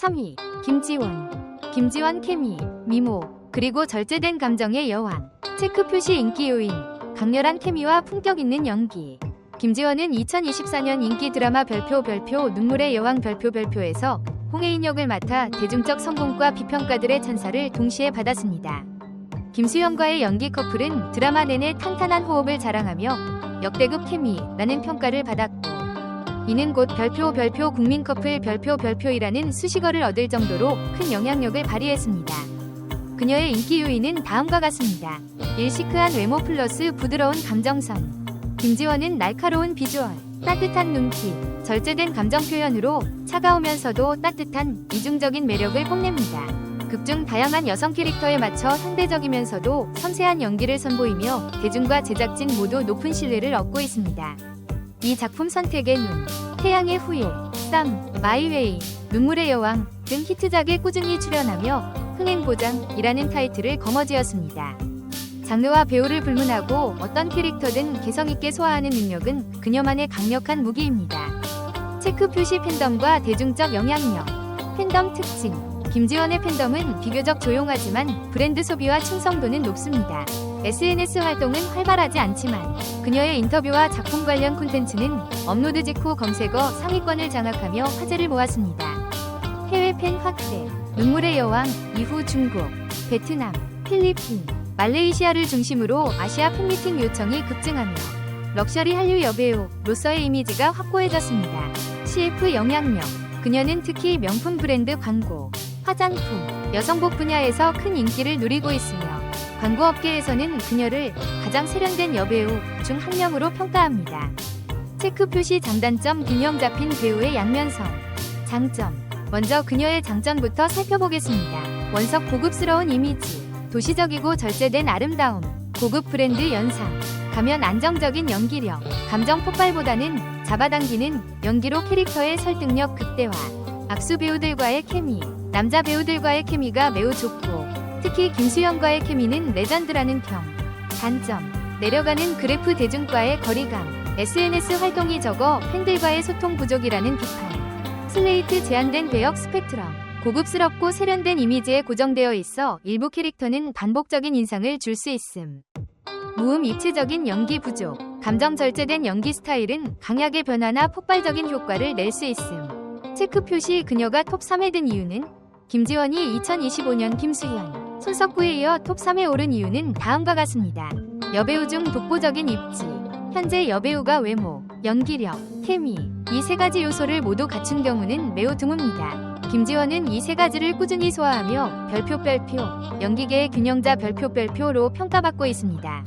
3위 김지원 케미, 미모, 그리고 절제된 감정의 여왕. 체크 표시 인기 요인, 강렬한 케미와 품격 있는 연기. 김지원은 2024년 인기 드라마 별표 눈물의 여왕 별표에서 홍혜인 역을 맡아 대중적 성공과 비평가들의 찬사를 동시에 받았습니다. 김수현과의 연기 커플은 드라마 내내 탄탄한 호흡을 자랑하며 역대급 케미라는 평가를 받았고, 이는 곧 별표 국민 커플 별표이라는 수식어를 얻을 정도로 큰 영향력을 발휘했습니다. 그녀의 인기 요인은 다음과 같습니다. 1. 시크한 외모 플러스 부드러운 감정선. 김지원은 날카로운 비주얼, 따뜻한 눈빛, 절제된 감정 표현으로 차가우면서도 따뜻한 이중적인 매력을 뽐냅니다. 극중 다양한 여성 캐릭터에 맞춰 상대적이면서도 섬세한 연기를 선보이며 대중과 제작진 모두 높은 신뢰를 얻고 있습니다. 이 작품 선택의 눈, 태양의 후예, 쌈, 마이웨이, 눈물의 여왕 등 히트작에 꾸준히 출연하며 흥행보장이라는 타이틀을 거머쥐었습니다. 장르와 배우를 불문하고 어떤 캐릭터든 개성있게 소화하는 능력은 그녀만의 강력한 무기입니다. 체크 표시 팬덤과 대중적 영향력. 팬덤 특징. 김지원의 팬덤은 비교적 조용하지만 브랜드 소비와 충성도는 높습니다. SNS 활동은 활발하지 않지만 그녀의 인터뷰와 작품 관련 콘텐츠는 업로드 직후 검색어 상위권을 장악하며 화제를 모았습니다. 해외 팬 확대. 눈물의 여왕 이후 중국, 베트남, 필리핀, 말레이시아를 중심으로 아시아 팬미팅 요청이 급증하며 럭셔리 한류 여배우로서의 이미지가 확고해졌습니다. CF 영향력. 그녀는 특히 명품 브랜드 광고, 화장품, 여성복 분야에서 큰 인기를 누리고 있으며 광고업계에서는 그녀를 가장 세련된 여배우 중 한 명으로 평가합니다. 체크 표시 장단점. 균형 잡힌 배우의 양면성. 장점. 먼저 그녀의 장점부터 살펴보겠습니다. 원석 고급스러운 이미지, 도시적이고 절제된 아름다움, 고급 브랜드 연상, 가면 안정적인 연기력, 감정 폭발보다는 잡아당기는 연기로 캐릭터의 설득력 극대화. 악수 배우들과의 케미. 남자 배우들과의 케미가 매우 좋고 특히 김수현과의 케미는 레전드라는 평. 단점. 내려가는 그래프. 대중과의 거리감, SNS 활동이 적어 팬들과의 소통 부족이라는 비판. 슬레이트. 제한된 배역 스펙트럼. 고급스럽고 세련된 이미지에 고정되어 있어 일부 캐릭터는 반복적인 인상을 줄 수 있음. 무음. 입체적인 연기 부족. 감정 절제된 연기 스타일은 강약의 변화나 폭발적인 효과를 낼 수 있음. 체크 표시. 그녀가 톱 3에 든 이유는. 김지원이 2025년 김수현, 손석구에 이어 톱 3에 오른 이유는 다음과 같습니다. 여배우 중 독보적인 입지. 현재 여배우가 외모, 연기력, 케미 이 세 가지 요소를 모두 갖춘 경우는 매우 드뭅니다. 김지원은 이 세 가지를 꾸준히 소화하며 별표 연기계의 균형자 별표로 평가받고 있습니다.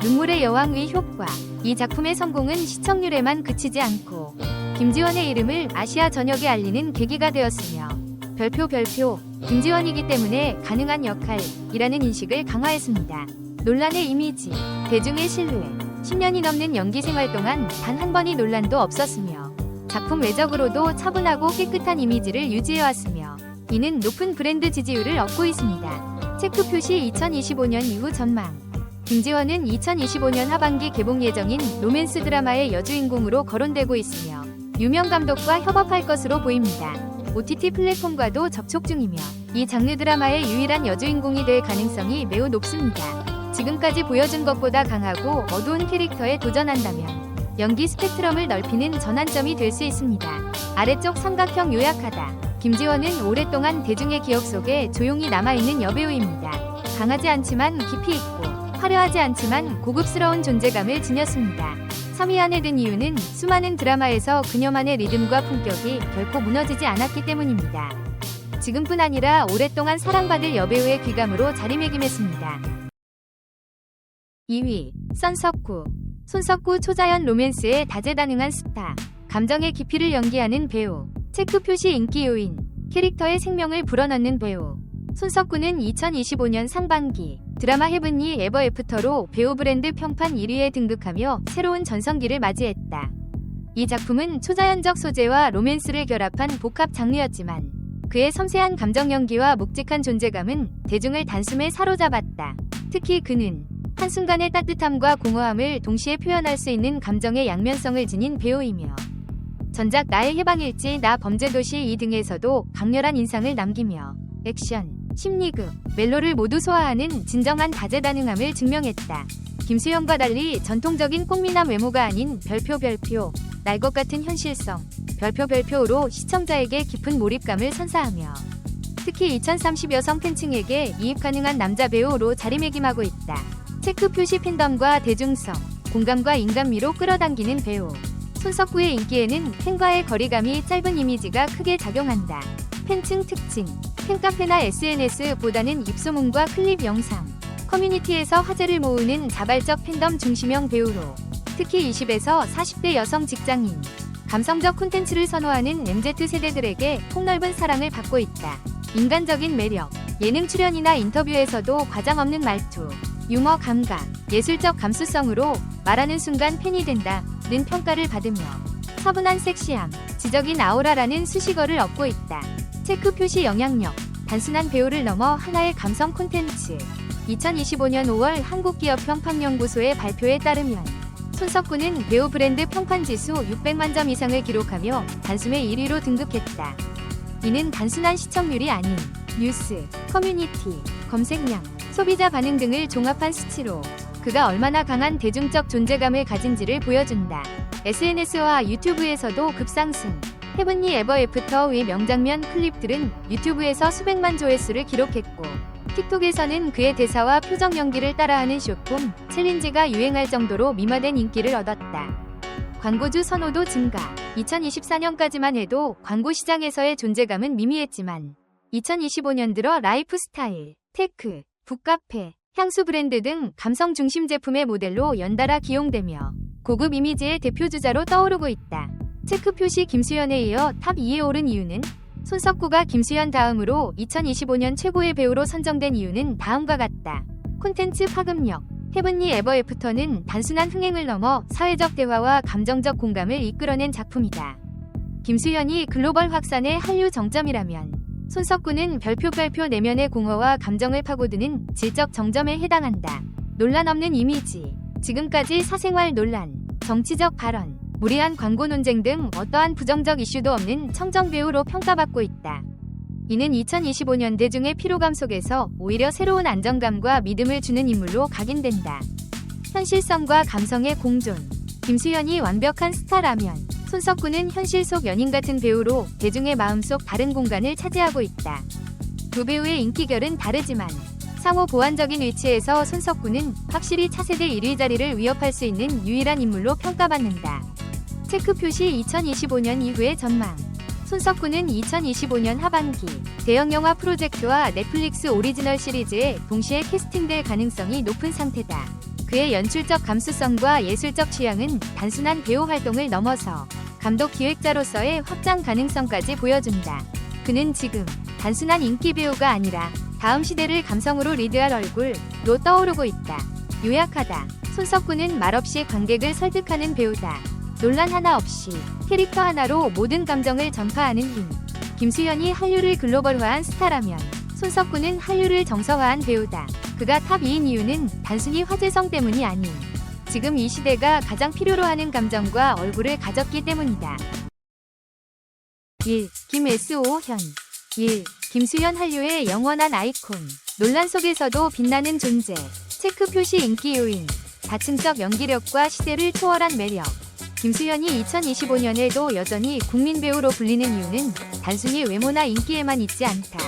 눈물의 여왕의 효과. 이 작품의 성공은 시청률에만 그치지 않고 김지원의 이름을 아시아 전역에 알리는 계기가 되었으며 별표 김지원이기 때문에 가능한 역할이라는 인식을 강화했습니다. 논란의 이미지, 대중의 신뢰. 10년이 넘는 연기 생활 동안 단 한 번의 논란도 없었으며 작품 외적으로도 차분하고 깨끗한 이미지를 유지해왔으며 이는 높은 브랜드 지지율을 얻고 있습니다. 체크 표시. 2025년 이후 전망. 김지원은 2025년 하반기 개봉 예정인 로맨스 드라마의 여주인공으로 거론되고 있으며 유명 감독과 협업할 것으로 보입니다. OTT 플랫폼과도 접촉 중이며 이 장르 드라마의 유일한 여주인공이 될 가능성이 매우 높습니다. 지금까지 보여준 것보다 강하고 어두운 캐릭터에 도전한다면 연기 스펙트럼을 넓히는 전환점이 될 수 있습니다. 아래쪽 삼각형 요약하다. 김지원은 오랫동안 대중의 기억 속에 조용히 남아있는 여배우입니다. 강하지 않지만 깊이 있고 화려하지 않지만 고급스러운 존재감을 지녔습니다. 3위 안에 든 이유는 수많은 드라마에서 그녀만의 리듬과 품격이 결코 무너지지 않았기 때문입니다. 지금뿐 아니라 오랫동안 사랑받을 여배우의 귀감으로 자리매김했습니다. 2위. 손석구 초자연 로맨스의 다재다능한 스타. 감정의 깊이를 연기하는 배우. 체크 표시. 인기 요인. 캐릭터의 생명을 불어넣는 배우. 손석구는 2025년 상반기 드라마 헤븐리 에버 애프터로 배우 브랜드 평판 1위에 등극하며 새로운 전성기를 맞이했다. 이 작품은 초자연적 소재와 로맨스를 결합한 복합 장르였지만 그의 섬세한 감정 연기와 묵직한 존재감은 대중을 단숨에 사로잡았다. 특히 그는 한순간의 따뜻함과 공허함을 동시에 표현할 수 있는 감정의 양면성을 지닌 배우이며 전작 나의 해방일지, 나 범죄도시 2등에서도 강렬한 인상을 남기며 액션, 심리극, 멜로를 모두 소화하는 진정한 다재다능함을 증명했다. 김수현과 달리 전통적인 꽃미남 외모가 아닌 별표, 날 것 같은 현실성, 별표로 시청자에게 깊은 몰입감을 선사하며 특히 2030 여성 팬층에게 이입 가능한 남자 배우로 자리매김하고 있다. 체크 표시 팬덤과 대중성, 공감과 인간미로 끌어당기는 배우. 손석구의 인기에는 팬과의 거리감이 짧은 이미지가 크게 작용한다. 팬층 특징, 팬카페나 SNS보다는 입소문과 클립 영상, 커뮤니티에서 화제를 모으는 자발적 팬덤 중심형 배우로 특히 20에서 40대 여성 직장인, 감성적 콘텐츠를 선호하는 MZ세대들에게 폭넓은 사랑을 받고 있다. 인간적인 매력, 예능 출연이나 인터뷰에서도 과장 없는 말투, 유머 감각, 예술적 감수성으로 말하는 순간 팬이 된다는 평가를 받으며 차분한 섹시함, 지적인 아우라라는 수식어를 얻고 있다. 체크 표시 영향력, 단순한 배우를 넘어 하나의 감성 콘텐츠. 2025년 5월 한국기업평판연구소의 발표에 따르면 손석구는 배우 브랜드 평판지수 600만 점 이상을 기록하며 단숨에 1위로 등극했다. 이는 단순한 시청률이 아닌 뉴스, 커뮤니티, 검색량, 소비자 반응 등을 종합한 수치로 그가 얼마나 강한 대중적 존재감을 가진지를 보여준다. SNS와 유튜브에서도 급상승. 헤븐리 에버 애프터의 명장면 클립들은 유튜브에서 수백만 조회수를 기록했고 틱톡에서는 그의 대사와 표정 연기를 따라하는 숏폼 챌린지가 유행할 정도로 미화된 인기를 얻었다. 광고주 선호도 증가. 2024년까지만 해도 광고 시장에서의 존재감은 미미했지만 2025년 들어 라이프스타일, 테크, 북카페, 향수 브랜드 등 감성 중심 제품의 모델로 연달아 기용되며 고급 이미지의 대표주자로 떠오르고 있다. 체크 표시 김수현에 이어 탑 2에 오른 이유는 손석구가 김수현 다음으로 2025년 최고의 배우로 선정된 이유는 다음과 같다. 콘텐츠 파급력. 헤븐리 에버 애프터는 단순한 흥행을 넘어 사회적 대화와 감정적 공감을 이끌어낸 작품이다. 김수현이 글로벌 확산의 한류 정점이라면 손석구는 별표 내면의 공허와 감정을 파고드는 질적 정점에 해당한다. 논란 없는 이미지. 지금까지 사생활 논란, 정치적 발언, 무리한 광고 논쟁 등 어떠한 부정적 이슈도 없는 청정 배우로 평가받고 있다. 이는 2025년 대중의 피로감 속에서 오히려 새로운 안정감과 믿음을 주는 인물로 각인된다. 현실성과 감성의 공존. 김수현이 완벽한 스타라면 손석구는 현실 속 연인 같은 배우로 대중의 마음속 다른 공간을 차지하고 있다. 두 배우의 인기결은 다르지만 상호 보완적인 위치에서 손석구는 확실히 차세대 1위 자리를 위협할 수 있는 유일한 인물로 평가받는다. 체크 표시 2025년 이후의 전망. 손석구는 2025년 하반기 대형 영화 프로젝트와 넷플릭스 오리지널 시리즈에 동시에 캐스팅될 가능성이 높은 상태다. 그의 연출적 감수성과 예술적 취향은 단순한 배우 활동을 넘어서 감독 기획자로서의 확장 가능성까지 보여준다. 그는 지금 단순한 인기 배우가 아니라 다음 시대를 감성으로 리드할 얼굴로 떠오르고 있다. 요약하다. 손석구는 말없이 관객을 설득하는 배우다. 논란 하나 없이 캐릭터 하나로 모든 감정을 전파하는 힘. 김수현이 한류를 글로벌화한 스타라면 손석구는 한류를 정서화한 배우다. 그가 탑 2인 이유는 단순히 화제성 때문이 아닌 지금 이 시대가 가장 필요로 하는 감정과 얼굴을 가졌기 때문이다. 1. 김SO현 1. 김수현 한류의 영원한 아이콘. 논란 속에서도 빛나는 존재. 체크 표시 인기 요인. 다층적 연기력과 시대를 초월한 매력. 김수현이 2025년에도 여전히 국민 배우로 불리는 이유는 단순히 외모나 인기에만 있지 않다.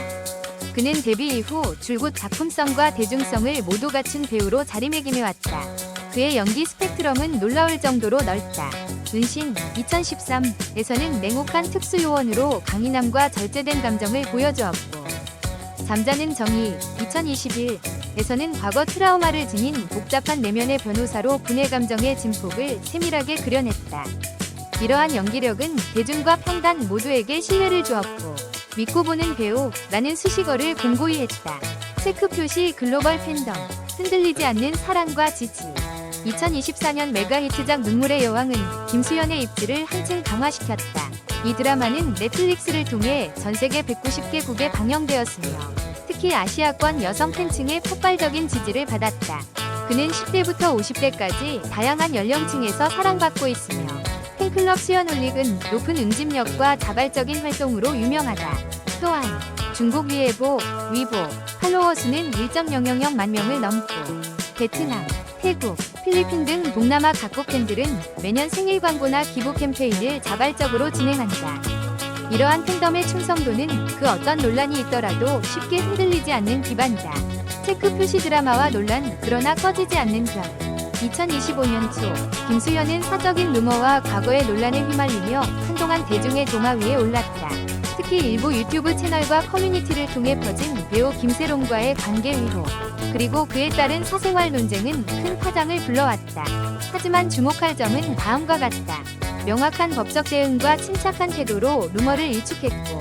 그는 데뷔 이후 줄곧 작품성과 대중성을 모두 갖춘 배우로 자리매김해왔다. 그의 연기 스펙트럼은 놀라울 정도로 넓다. 은신 2013에서는 냉혹한 특수요원으로 강인함과 절제된 감정을 보여주었고 잠자는 정의 2021에서는 과거 트라우마를 지닌 복잡한 내면의 변호사로 분해 감정의 진폭을 세밀하게 그려냈다. 이러한 연기력은 대중과 평단 모두에게 신뢰를 주었고 믿고 보는 배우라는 수식어를 공고히 했다. 체크 표시 글로벌 팬덤. 흔들리지 않는 사랑과 지지. 2024년 메가 히트작 눈물의 여왕은 김수현의 입지를 한층 강화시켰다. 이 드라마는 넷플릭스를 통해 전세계 190개국에 방영되었으며 특히 아시아권 여성 팬층의 폭발적인 지지를 받았다. 그는 10대부터 50대까지 다양한 연령층에서 사랑받고 있으며 팬클럽 수연올릭은 높은 응집력과 자발적인 활동으로 유명하다. 또한 중국 위에보, 위보, 팔로워 수는 1.000만 명을 넘고 베트남, 태국, 필리핀 등 동남아 각국 팬들은 매년 생일 광고나 기부 캠페인을 자발적으로 진행한다. 이러한 팬덤의 충성도는 그 어떤 논란이 있더라도 쉽게 흔들리지 않는 기반이다. 체크 표시 드라마와 논란, 그러나 꺼지지 않는 별. 2025년 초 김수현은 사적인 루머와 과거의 논란에 휘말리며 한동안 대중의 도마 위에 올랐다. 특히 일부 유튜브 채널과 커뮤니티를 통해 퍼진 배우 김세롱과의 관계 위로, 그리고 그에 따른 사생활 논쟁은 큰 파장을 불러왔다. 하지만 주목할 점은 다음과 같다. 명확한 법적 대응과 침착한 태도로 루머를 일축했고,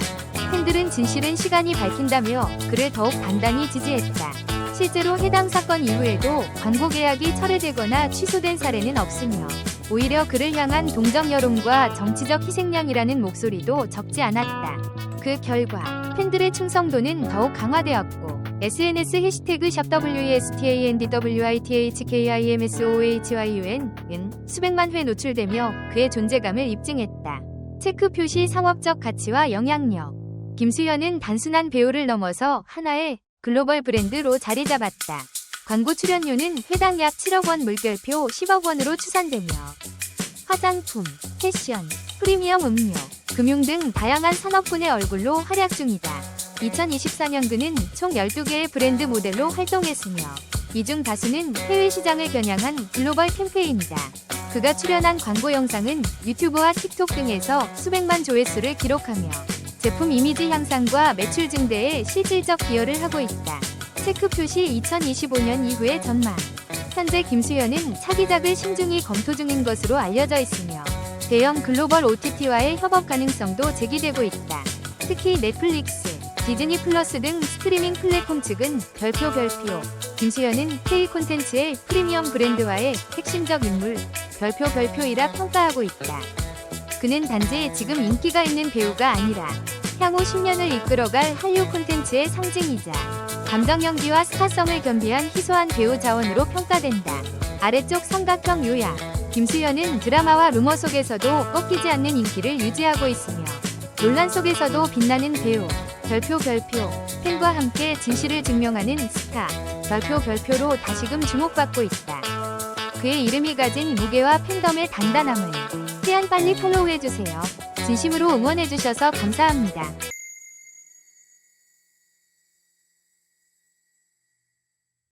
팬들은 진실은 시간이 밝힌다며 그를 더욱 단단히 지지했다. 실제로 해당 사건 이후에도 광고 계약이 철회되거나 취소된 사례는 없으며, 오히려 그를 향한 동정 여론과 정치적 희생양이라는 목소리도 적지 않았다. 그 결과 팬들의 충성도는 더욱 강화되었고, SNS 해시태그 샵wstandwithkimsohyun 수백만 회 노출되며 그의 존재감을 입증했다. 체크 표시 상업적 가치와 영향력. 김수현은 단순한 배우를 넘어서 하나의 글로벌 브랜드로 자리 잡았다. 광고 출연료는 회당 약 7억 원, 물결표 10억 원으로 추산되며 화장품, 패션, 프리미엄 음료, 금융 등 다양한 산업군의 얼굴로 활약 중이다. 2024년 그는 총 12개의 브랜드 모델로 활동했으며, 이 중 다수는 해외 시장을 겨냥한 글로벌 캠페인이다. 그가 출연한 광고 영상은 유튜브와 틱톡 등에서 수백만 조회수를 기록하며 제품 이미지 향상과 매출 증대에 실질적 기여를 하고 있다. 체크 표시 2025년 이후의 전망. 현재 김수현은 차기작을 신중히 검토 중인 것으로 알려져 있으며, 대형 글로벌 OTT와의 협업 가능성도 제기되고 있다. 특히 넷플릭스, 디즈니 플러스 등 스트리밍 플랫폼 측은 별표 김수현은 K 콘텐츠의 프리미엄 브랜드와의 핵심적 인물 별표이라 평가하고 있다. 그는 단지 지금 인기가 있는 배우가 아니라 향후 10년을 이끌어갈 한류 콘텐츠의 상징이자 감정 연기와 스타성을 겸비한 희소한 배우 자원으로 평가된다. 아래쪽 삼각형 요약. 김수현은 드라마와 루머 속에서도 꺾이지 않는 인기를 유지하고 있으며, 논란 속에서도 빛나는 배우 별표 팬과 함께 진실을 증명하는 스타 별표로 다시금 주목받고 있다. 그의 이름이 가진 무게와 팬덤의 단단함을 세안 빨리 팔로우해주세요. 진심으로 응원해주셔서 감사합니다.